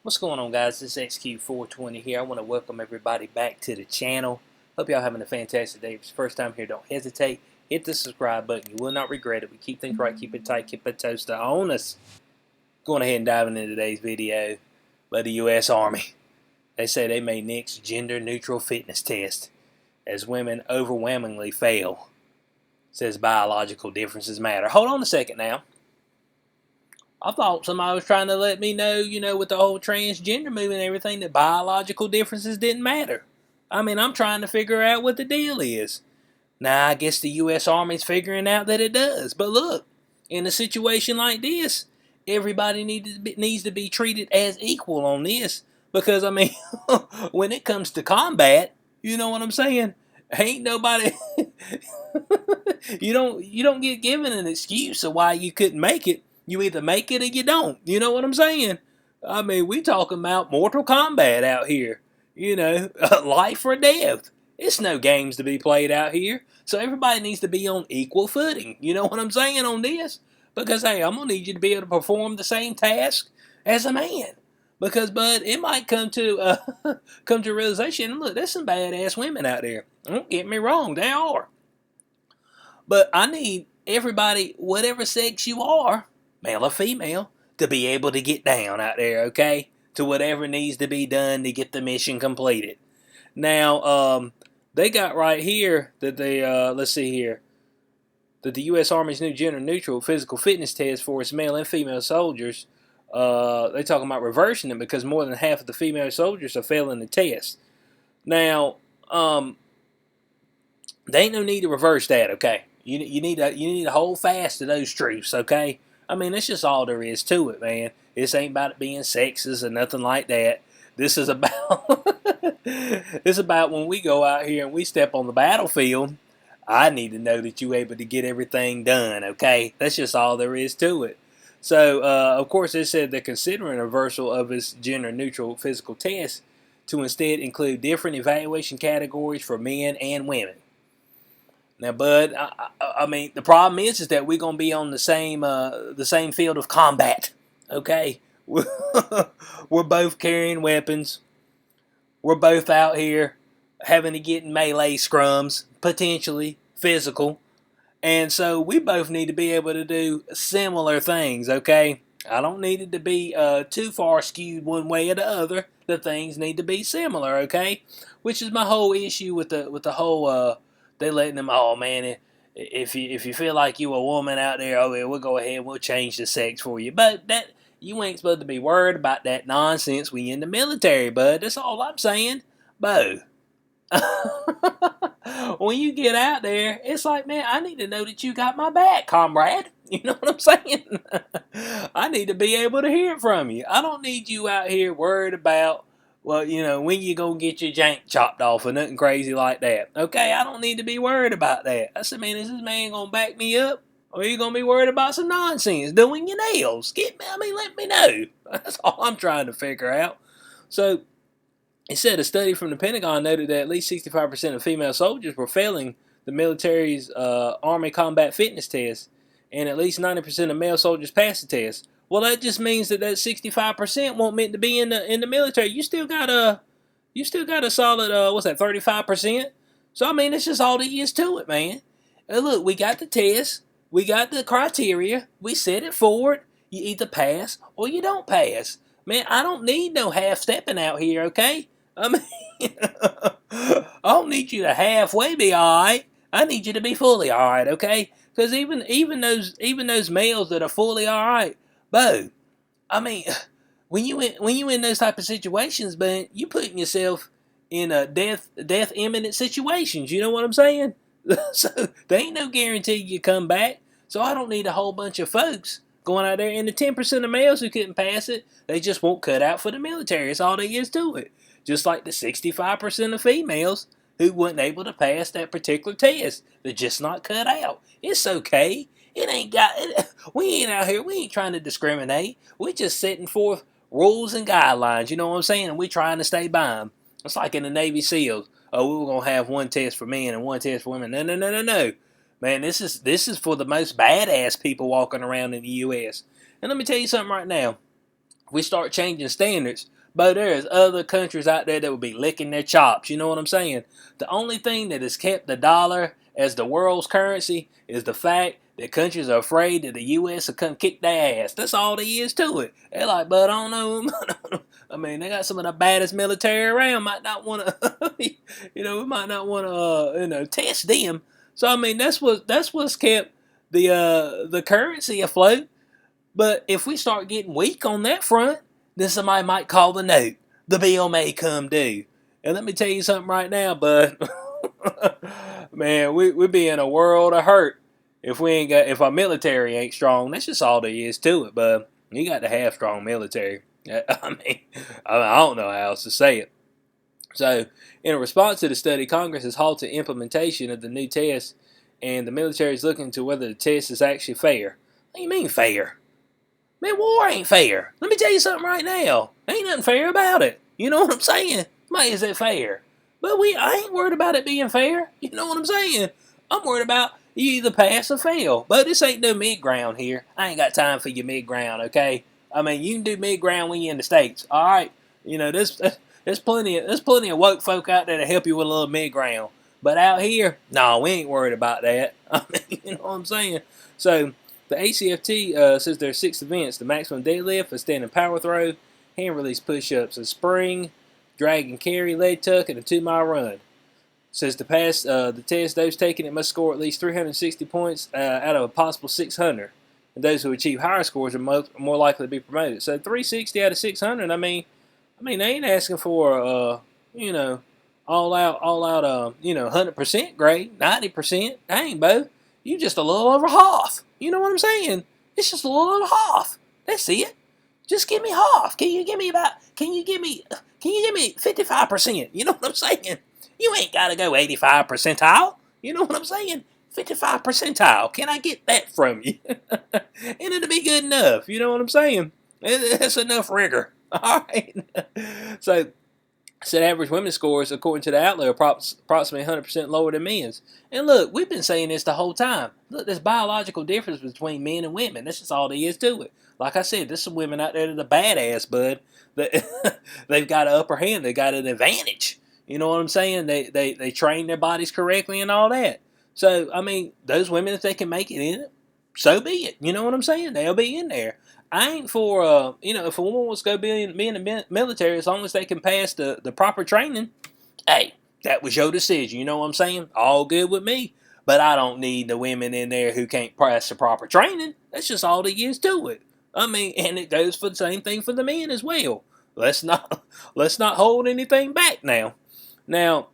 What's going on, guys? This is XQ420 here. I want to welcome everybody back to the channel. Hope y'all having a fantastic day. If it's your first time here, don't hesitate. Hit the subscribe button. You will not regret it. We keep things right, keep it tight, keep it toaster on us. Going ahead and diving into today's video by the U.S. Army. They say they may NIX gender-neutral fitness test as women overwhelmingly fail. Says biological differences matter. Hold on a second now. I thought somebody was trying to let me know, with the whole transgender movement and everything, that biological differences didn't matter. I mean, I'm trying to figure out what the deal is. Now, I guess the U.S. Army's figuring out that it does. But look, in a situation like this, everybody needs to be treated as equal on this. Because, I mean, when it comes to combat, you know what I'm saying? Ain't nobody... you don't get given an excuse of why you couldn't make it. You either make it or you don't. You know what I'm saying? I mean, we talking about Mortal Kombat out here. Life or death. It's no games to be played out here. So everybody needs to be on equal footing. You know what I'm saying on this? Because, hey, I'm going to need you to be able to perform the same task as a man. Because, bud, it might come to come to realization, and look, there's some badass women out there. Don't get me wrong, they are. But I need everybody, whatever sex you are, male or female, to be able to get down out there, okay? To whatever needs to be done to get the mission completed. Now, they got right here that they, let's see here, that the U.S. Army's new gender-neutral physical fitness test for its male and female soldiers, they're talking about reversing it because more than half of the female soldiers are failing the test. Now, there ain't no need to reverse that, okay? You need to hold fast to those truths, okay? I mean, that's just all there is to it, man. This ain't about it being sexist or nothing like that. This is about this is about when we go out here and we step on the battlefield. I need to know that you're able to get everything done, okay? That's just all there is to it. So, of course, it said they're considering a reversal of its gender-neutral physical test to instead include different evaluation categories for men and women. Now, bud, I mean, the problem is that we're gonna be on the same field of combat. Okay, we're both carrying weapons. We're both out here having to get in melee scrums, potentially physical, and so we both need to be able to do similar things. Okay, I don't need it to be too far skewed one way or the other. The things need to be similar. Okay, which is my whole issue with the whole. They letting them, oh man, if you feel like you a woman out there, oh yeah, we'll go ahead and we'll change the sex for you. But that you ain't supposed to be worried about that nonsense when you're in the military, bud. That's all I'm saying. Bo. When you get out there, it's like, man, I need to know that you got my back, comrade. You know what I'm saying? I need to be able to hear it from you. I don't need you out here worried about, well, when you gonna get your jank chopped off or nothing crazy like that. Okay, I don't need to be worried about that. I said, man, is this man gonna back me up? Or are you gonna be worried about some nonsense doing your nails? Let me know. That's all I'm trying to figure out. So, it said a study from the Pentagon noted that at least 65% of female soldiers were failing the military's Army combat fitness test, and at least 90% of male soldiers passed the test. Well, that just means that 65% won't meant to be in the military. You still got a solid what's that, 35%? So I mean, it's just all there is to it, man. And look, we got the test, we got the criteria, we set it forward. You either pass or you don't pass. Man, I don't need no half stepping out here, okay? I mean, I don't need you to halfway be alright. I need you to be fully alright, okay? Because even those males that are fully alright, Bo, I mean, when you in those type of situations, man, you putting yourself in a death imminent situations. You know what I'm saying? So there ain't no guarantee you come back. So I don't need a whole bunch of folks going out there. And the 10% of males who couldn't pass it, they just won't cut out for the military. That's all there is to it. Just like the 65% of females who wasn't able to pass that particular test. They're just not cut out. It's okay. We ain't out here, we ain't trying to discriminate. We just setting forth rules and guidelines, you know what I'm saying? And we trying to stay by them. It's like in the Navy SEALs. Oh, we were going to have one test for men and one test for women. No. Man, this is for the most badass people walking around in the U.S. And let me tell you something right now. we start changing standards, but there's other countries out there that would be licking their chops. You know what I'm saying? The only thing that has kept the dollar as the world's currency is the fact that countries are afraid that the U.S. will come kick their ass. That's all there is to it. They're like, but I don't know. I mean, they got some of the baddest military around. Might not want to, we might not want to, test them. So I mean, that's what's kept the currency afloat. But if we start getting weak on that front, then somebody might call the note. The bill may come due. And let me tell you something right now, bud. Man, we be in a world of hurt if our military ain't strong. That's just all there is to it, bud. You got to have strong military. I don't know how else to say it. So, in response to the study, Congress has halted implementation of the new test, and the military is looking into whether the test is actually fair. What do you mean fair? Man, war ain't fair. Let me tell you something right now. Ain't nothing fair about it. You know what I'm saying? Man, is it fair? But I ain't worried about it being fair. You know what I'm saying? I'm worried about you either pass or fail. But this ain't no mid-ground here. I ain't got time for your mid-ground, okay? I mean, you can do mid-ground when you're in the States, all right? There's plenty of woke folk out there to help you with a little mid-ground. But out here, no, we ain't worried about that. I mean, you know what I'm saying? So, the ACFT says there are 6 events: the maximum deadlift, a standing power throw, hand release push-ups, a spring, drag and carry, leg tuck, and a 2-mile run. Says to pass the test, those taking it must score at least 360 points out of a possible 600. And those who achieve higher scores are more likely to be promoted. So 360 out of 600. I mean, they ain't asking for all out 100% grade, 90%. Dang, Bo, you just a little over half. You know what I'm saying? It's just a little over half. That's it. Just give me half. Can you give me 55%? You know what I'm saying? You ain't got to go 85 percentile. You know what I'm saying? 55 percentile. Can I get that from you? And it'll be good enough. You know what I'm saying? That's enough rigor. All right. So, said average women's scores, according to the outlet, are approximately 100% lower than men's. And look, we've been saying this the whole time. Look, there's biological difference between men and women. That's just all there is to it. Like I said, there's some women out there that are badass, bud. They've got an upper hand. They've got an advantage. You know what I'm saying? They train their bodies correctly and all that. So, I mean, those women, if they can make it in it, so be it. You know what I'm saying? They'll be in there. I ain't for, if a woman wants to go be in the military, as long as they can pass the proper training, hey, that was your decision. You know what I'm saying? All good with me. But I don't need the women in there who can't pass the proper training. That's just all there is to it. I mean, and it goes for the same thing for the men as well. Let's not hold anything back now. Now,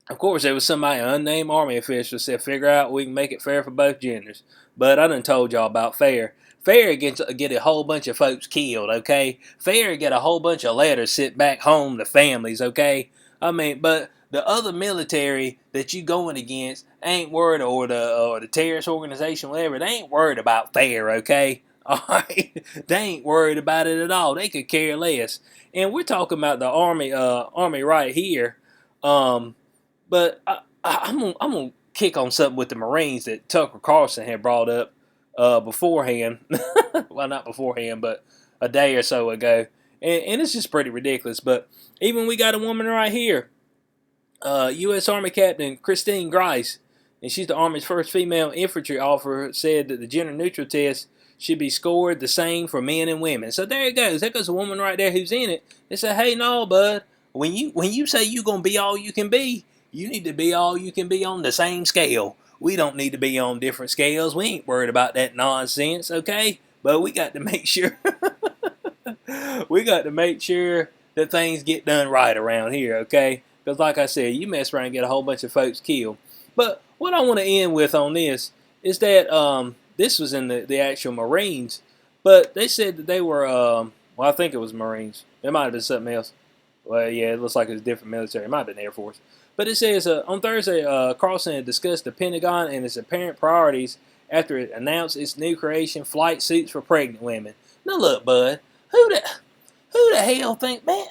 of course, there was somebody, an unnamed Army official, said, figure out we can make it fair for both genders. But I done told y'all about fair. Fair get a whole bunch of folks killed, okay? Fair get a whole bunch of letters sent back home to families, okay? I mean, but the other military that you going against ain't worried, or the terrorist organization, whatever, they ain't worried about fair, okay? Alright? They ain't worried about it at all. They could care less. And we're talking about the Army right here. But I'm gonna kick on something with the Marines that Tucker Carlson had brought up beforehand. Well, not beforehand, but a day or so ago. And it's just pretty ridiculous. But even we got a woman right here, U.S. Army Captain Christine Grice, and she's the Army's first female infantry officer, said that the gender-neutral test should be scored the same for men and women. So there it goes. There goes a woman right there who's in it. They say, hey, no, bud, when you say you're going to be all you can be, you need to be all you can be on the same scale. We don't need to be on different scales. We ain't worried about that nonsense, okay? But we got to make sure that things get done right around here, okay? Because like I said, you mess around and get a whole bunch of folks killed. But what I want to end with on this is that this was in the actual Marines, but they said that they were, I think it was Marines. It might have been something else. Well, yeah, it looks like it was different military. It might have been Air Force. But it says, on Thursday, Carlson had discussed the Pentagon and its apparent priorities after it announced its new creation, flight suits for pregnant women. Now look, bud, who the hell think, man,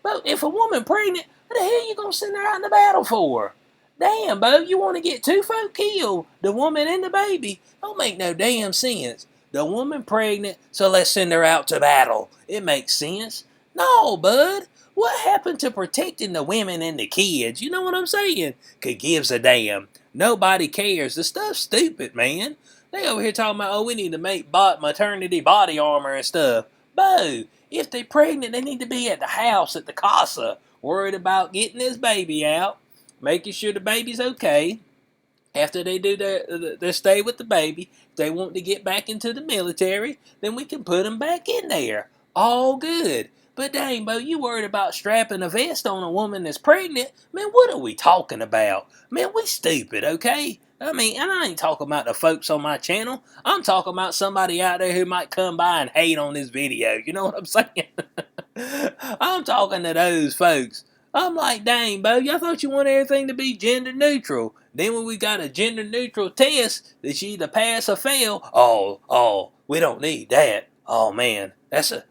but if a woman pregnant, what the hell you gonna send her out in the battle for? Damn, Bo, you want to get 2 folk killed, the woman and the baby? Don't make no damn sense. The woman pregnant, so let's send her out to battle. It makes sense. No, bud. What happened to protecting the women and the kids? You know what I'm saying? Could gives a damn. Nobody cares. The stuff's stupid, man. They over here talking about, oh, we need to make maternity body armor and stuff. Bo, if they're pregnant, they need to be at the house, at the casa, worried about getting this baby out, making sure the baby's okay. After they do their stay with the baby, if they want to get back into the military, then we can put them back in there. All good. But dang, Bo, you worried about strapping a vest on a woman that's pregnant? Man, what are we talking about? Man, we stupid, okay? I mean, and I ain't talking about the folks on my channel. I'm talking about somebody out there who might come by and hate on this video. You know what I'm saying? I'm talking to those folks. I'm like, dang, Bo, y'all thought you wanted everything to be gender neutral. Then when we got a gender neutral test that you either pass or fail, we don't need that. Oh man, that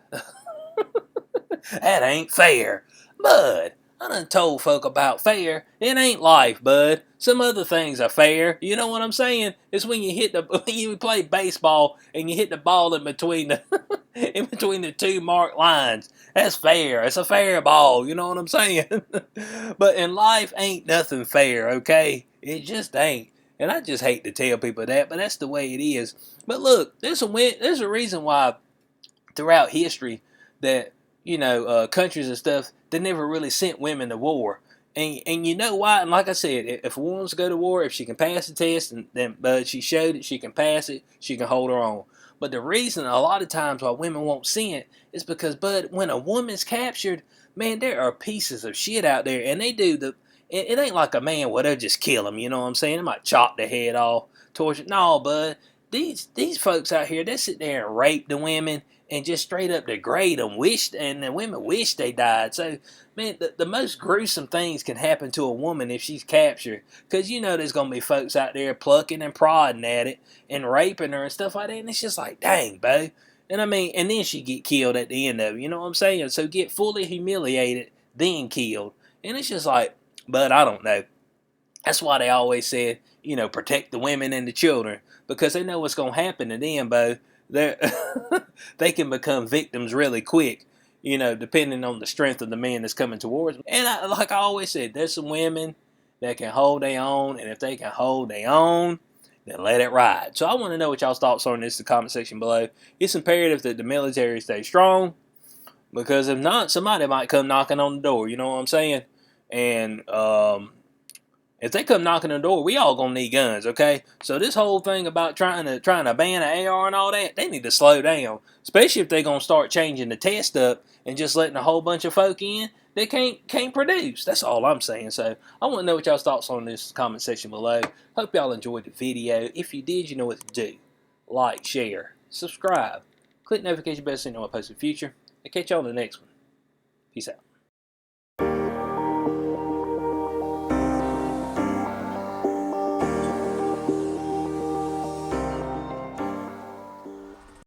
ain't fair. Bud, I done told folk about fair. It ain't life, bud. Some other things are fair. You know what I'm saying? It's when you when you play baseball and you hit the ball in between the two marked lines. That's fair. It's a fair ball. You know what I'm saying? But in life, ain't nothing fair. Okay, it just ain't. And I just hate to tell people that, but that's the way it is. But look, there's a reason why throughout history that countries and stuff, they never really sent women to war. And you know why? And like I said, if a woman wants to go to war, if she can pass the test, and then but she showed it, she can pass it, she can hold her own. But the reason a lot of times why women won't send is because, bud, when a woman's captured, man, there are pieces of shit out there, and they do the. It ain't like a man where they'll just kill them. You know what I'm saying? They might chop their head off, torture. No, bud, these folks out here, they sit there and rape the women and just straight up degrade them, and the women wish they died. So, man, the most gruesome things can happen to a woman if she's captured, because there's gonna be folks out there plucking and prodding at it and raping her and stuff like that, and it's just like, dang, bo. And I mean, and then she get killed at the end of it. You know what I'm saying? So get fully humiliated, then killed, and it's just like, but I don't know. That's why they always said, protect the women and the children, because they know what's gonna happen to them, bo. They they can become victims really quick, depending on the strength of the man that's coming towards them. And like I always said, there's some women that can hold their own, and if they can hold their own, then let it ride. So I want to know what y'all's thoughts are on this in the comment section below. It's imperative that the military stay strong, because if not, somebody might come knocking on the door. You know what I'm saying? And if they come knocking on the door, we all gonna need guns, okay? So this whole thing about trying to ban an AR and all that, they need to slow down. Especially if they're gonna start changing the test up and just letting a whole bunch of folk in that can't produce. That's all I'm saying. So I want to know what y'all's thoughts on this comment section below. Hope y'all enjoyed the video. If you did, you know what to do. Like, share, subscribe, click notification bell so you know when I post in the future. I'll catch y'all on the next one. Peace out.